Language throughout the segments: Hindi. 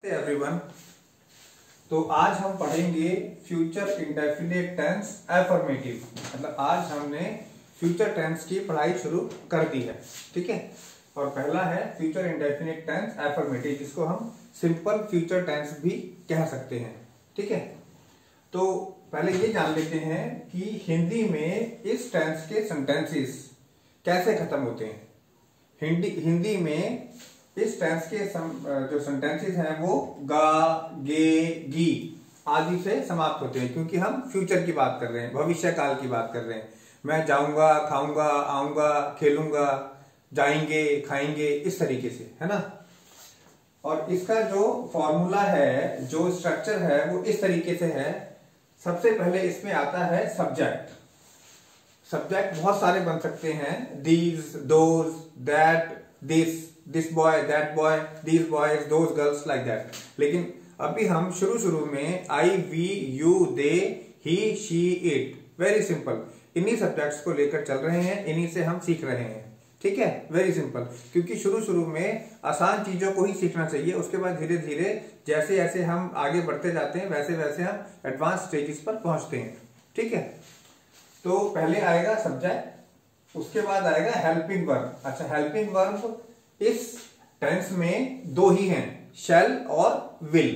एवरीवन, तो आज हम पढ़ेंगे फ्यूचर इंडेफिनिट टेंस एफर्मेटिव। मतलब आज हमने फ्यूचर टेंस की पढ़ाई शुरू कर दी है। ठीक है, और पहला है फ्यूचर इंडेफिनिट टेंस एफर्मेटिव, जिसको हम सिंपल फ्यूचर टेंस भी कह सकते हैं। ठीक है, तो पहले ये जान लेते हैं कि हिंदी में इस टेंस के सेंटेंसेस कैसे खत्म होते हैं। हिंदी में इस टेंस के जो सेंटेंसेस हैं वो गा, गे, गी आदि से समाप्त होते हैं, क्योंकि हम फ्यूचर की बात कर रहे हैं, भविष्य काल की बात कर रहे हैं। मैं जाऊंगा, खाऊंगा, आऊंगा, खेलूंगा, जाएंगे, खाएंगे, इस तरीके से, है ना। और इसका जो फॉर्मूला है, जो स्ट्रक्चर है, वो इस तरीके से है। सबसे पहले इसमें आता है सब्जेक्ट। सब्जेक्ट बहुत सारे बन सकते हैं, these, those, that, this boy, that boy, these boys, those girls, like that. लेकिन अभी हम शुरू में I, we, you, they, he, she, it, very simple, इन्हीं सब्जेक्ट्स को लेकर चल रहे हैं, इन्हीं से हम सीख रहे हैं। ठीक है, वेरी सिंपल, क्योंकि शुरू में आसान चीजों को ही सीखना चाहिए। उसके बाद धीरे धीरे जैसे जैसे हम आगे बढ़ते जाते हैं वैसे वैसे हम एडवांस स्टेजेस पर पहुंचते हैं। ठीक है, तो पहले आएगा सब्जेक्ट, उसके बाद आएगा हेल्पिंग वर्ब। अच्छा, हेल्पिंग वर्ब इस टेंस में दो ही हैं, शैल और विल।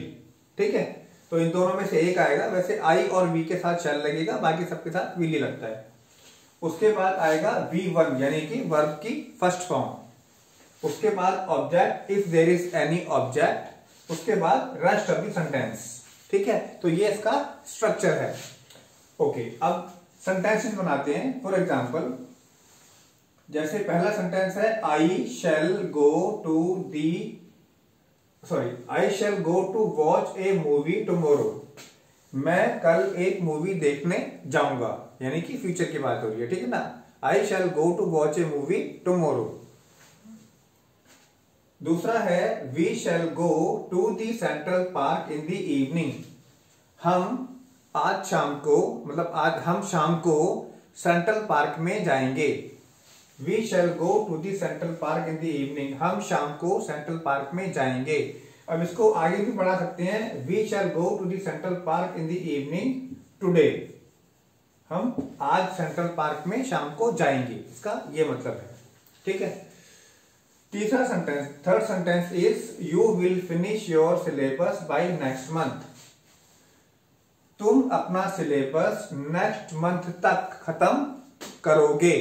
ठीक है, तो इन दोनों में से एक आएगा। वैसे आई और वी के साथ शैल लगेगा, बाकी सबके साथ विल ही लगता है। उसके बाद आएगा V1 यानी कि वर्ब की फर्स्ट फॉर्म। उसके बाद object, if there is any object. उसके बाद रेस्ट ऑफ द सेंटेंस। ठीक है, तो ये इसका स्ट्रक्चर है। ओके, अब सेंटेंसेस बनाते हैं। फॉर एग्जाम्पल, जैसे पहला सेंटेंस है I shall go to watch a movie tomorrow. मैं कल एक मूवी देखने जाऊंगा, यानी कि फ्यूचर की बात हो रही है। ठीक है ना, I shall go to watch a movie tomorrow. दूसरा है we shall go to the Central Park in the evening. हम आज शाम को, मतलब आज हम शाम को सेंट्रल पार्क में जाएंगे। We shall go to the Central Park in the evening, हम शाम को सेंट्रल पार्क में जाएंगे। अब इसको आगे भी बढ़ा सकते हैं, we shall go to the Central Park in the evening today. हम आज सेंट्रल पार्क में शाम को जाएंगे, इसका ये मतलब है। ठीक है, तीसरा sentence, third sentence is you will finish your syllabus by next month. तुम अपना सिलेबस नेक्स्ट मंथ तक खत्म करोगे।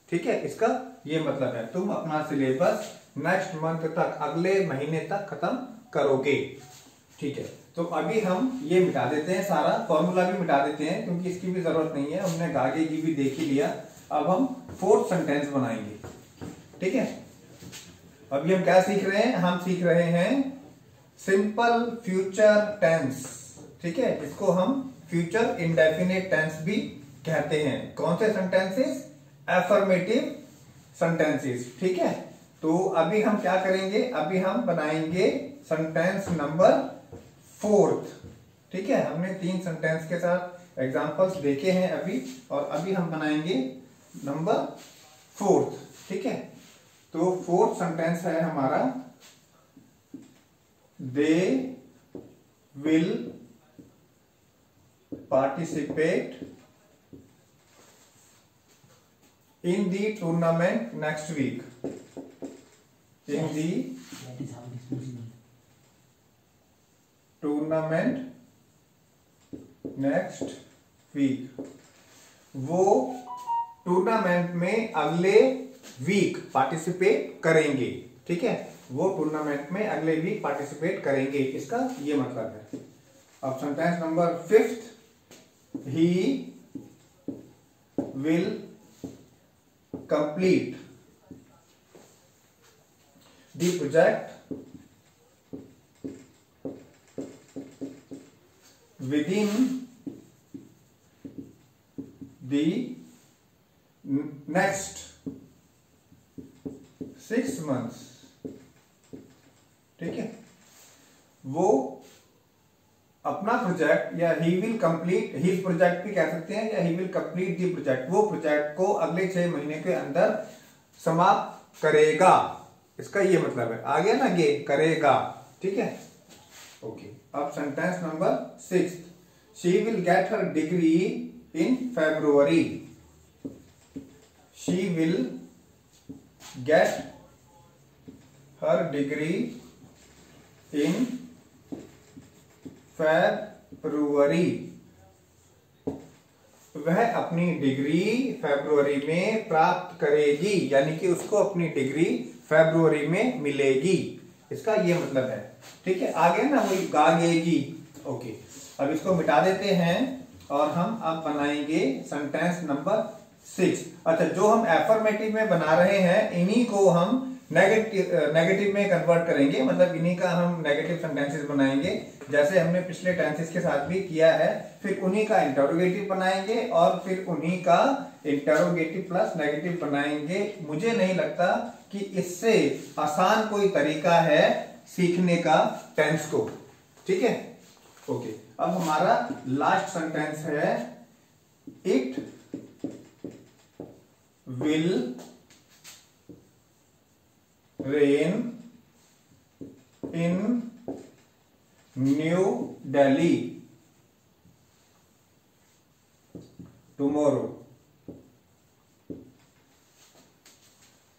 ठीक है, इसका ये मतलब है, तुम अपना सिलेबस नेक्स्ट मंथ तक, अगले महीने तक खत्म करोगे। ठीक है, तो अभी हम ये मिटा देते हैं, सारा फॉर्मूला भी मिटा देते हैं, क्योंकि इसकी भी जरूरत नहीं है, हमने गागे की भी देख ही लिया। अब हम फोर्थ सेंटेंस बनाएंगे। ठीक है, अभी हम क्या सीख रहे हैं? हम सीख रहे हैं सिंपल फ्यूचर टेंस। ठीक है, इसको हम फ्यूचर इंडेफिनिट टेंस भी कहते हैं। कौन से सेंटेंसेस? Affirmative sentences. ठीक है, तो अभी हम क्या करेंगे? अभी हम बनाएंगे सेंटेंस नंबर 4। ठीक है, हमने 3 सेंटेंस के साथ एग्जांपल्स देखे हैं अभी, और अभी हम बनाएंगे नंबर 4। ठीक है, तो 4th सेंटेंस है हमारा, they will participate in the tournament next week. In the tournament next week. वो टूर्नामेंट में अगले वीक पार्टिसिपेट करेंगे। ठीक है, वो टूर्नामेंट में अगले वीक पार्टिसिपेट करेंगे, इसका ये मतलब है। अब sentence number 5th, he will complete the project within the next 6 months. ठीक है, वो अपना प्रोजेक्ट, या he will complete his project भी कह सकते हैं, या he will complete the project, वो प्रोजेक्ट को अगले 6 महीने के अंदर समाप्त करेगा। इसका ये मतलब है, आ गया ना, ये करेगा। ठीक है, ओके, अब sentence number 6, she will get her degree in February. She will get her degree in February. वह अपनी डिग्री फरवरी में प्राप्त करेगी, यानी कि उसको अपनी डिग्री फरवरी में मिलेगी, इसका ये मतलब है। ठीक है, आगे ना वही गागेगी। ओके, अब इसको मिटा देते हैं और हम अब बनाएंगे सेंटेंस नंबर 6। अच्छा, जो हम एफर्मेटिव में बना रहे हैं इन्हीं को हम नेगेटिव में कन्वर्ट करेंगे, मतलब इन्हीं का हम नेगेटिव सेंटेंसेस बनाएंगे, जैसे हमने पिछले टेंसेस के साथ भी किया है। फिर उन्हीं का इंटरोगेटिव बनाएंगे और फिर उन्हीं का इंटरोगेटिव प्लस नेगेटिव बनाएंगे। मुझे नहीं लगता कि इससे आसान कोई तरीका है सीखने का टेंस को। ठीक है, ओके। अब हमारा लास्ट सेंटेंस है, it will rain in new Delhi tomorrow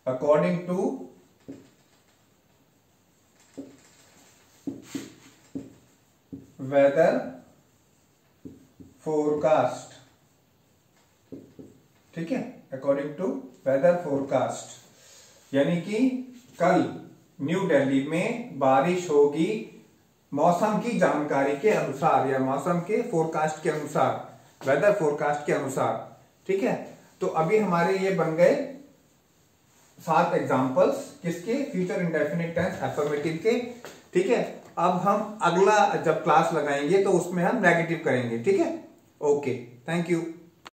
according to weather forecast। ठीक है, अकॉर्डिंग टू वेदर फोरकास्ट, यानी कि कल न्यू दिल्ली में बारिश होगी मौसम की जानकारी के अनुसार या मौसम के फोरकास्ट के अनुसार, वेदर फोरकास्ट के अनुसार। ठीक है, तो अभी हमारे ये बन गए 7 एग्जांपल्स किसके, फ्यूचर इंडेफिनिट टेंस अफर्मेटिव के। ठीक है, अब हम अगला जब क्लास लगाएंगे तो उसमें हम नेगेटिव करेंगे। ठीक है, ओके, थैंक यू।